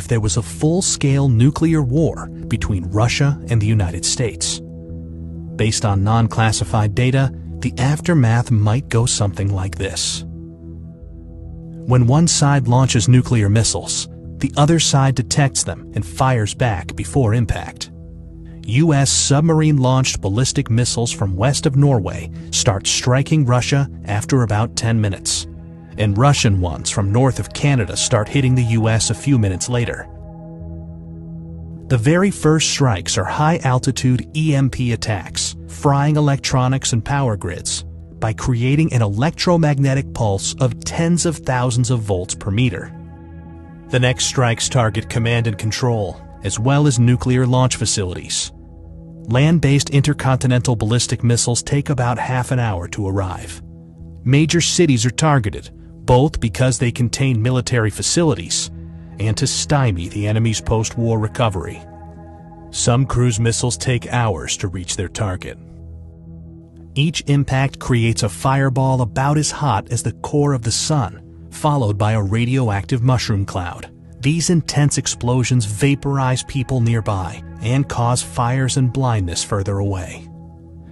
if there was a full-scale nuclear war between Russia and the United States. Based on non-classified data, the aftermath might go something like this. When one side launches nuclear missiles, the other side detects them and fires back before impact. U.S. submarine-launched ballistic missiles from west of Norway start striking Russia after about 10 minutes, and Russian ones from north of Canada start hitting the U.S. a few minutes later. The very first strikes are high-altitude EMP attacks, frying electronics and power grids by creating an electromagnetic pulse of tens of thousands of volts per meter. The next strikes target command and control, as well as nuclear launch facilities. Land-based intercontinental ballistic missiles take about half an hour to arrive. Major cities are targeted, both because they contain military facilities and to stymie the enemy's post-war recovery. Some cruise missiles take hours to reach their target. Each impact creates a fireball about as hot as the core of the sun, followed by a radioactive mushroom cloud. These intense explosions vaporize people nearby and cause fires and blindness further away.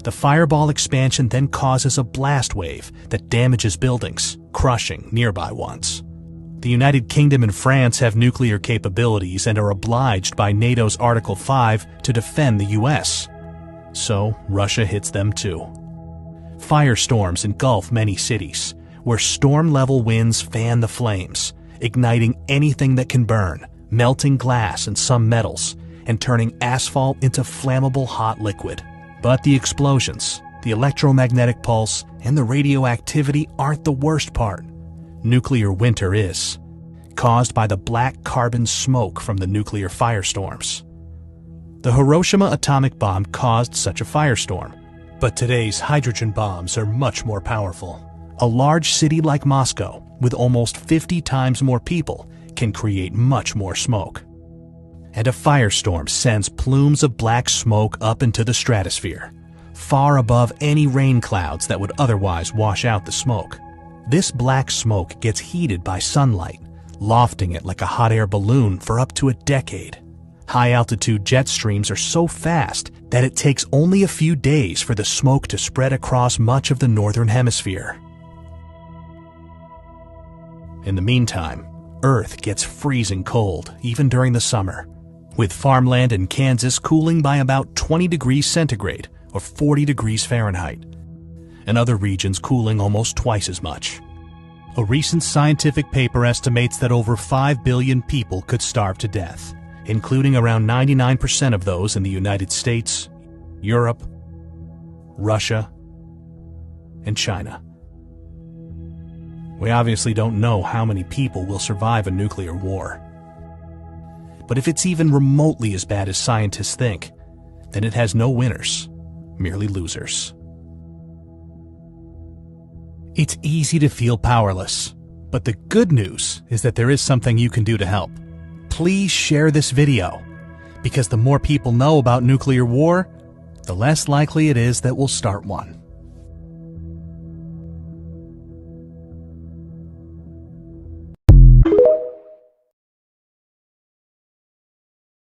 The fireball expansion then causes a blast wave that damages buildings, crushing nearby ones. The United Kingdom and France have nuclear capabilities and are obliged by NATO's Article 5 to defend the US. So Russia hits them too. Firestorms engulf many cities, where storm-level winds fan the flames, igniting anything that can burn, melting glass and some metals, and turning asphalt into flammable hot liquid. But the explosions, the electromagnetic pulse, and the radioactivity aren't the worst part. Nuclear winter is, caused by the black carbon smoke from the nuclear firestorms. The Hiroshima atomic bomb caused such a firestorm, but today's hydrogen bombs are much more powerful. A large city like Moscow, with almost 50 times more people, can create much more smoke. And a firestorm sends plumes of black smoke up into the stratosphere, far above any rain clouds that would otherwise wash out the smoke. This black smoke gets heated by sunlight, lofting it like a hot air balloon for up to a decade. High-altitude jet streams are so fast that it takes only a few days for the smoke to spread across much of the northern hemisphere. In the meantime, Earth gets freezing cold, even during the summer, with farmland in Kansas cooling by about 20 degrees centigrade or 40 degrees Fahrenheit, and other regions cooling almost twice as much. A recent scientific paper estimates that over 5 billion people could starve to death, including around 99% of those in the United States, Europe, Russia, and China. We obviously don't know how many people will survive a nuclear war. But if it's even remotely as bad as scientists think, then it has no winners, merely losers. It's easy to feel powerless, but the good news is that there is something you can do to help. Please share this video, because the more people know about nuclear war, the less likely it is that we'll start one.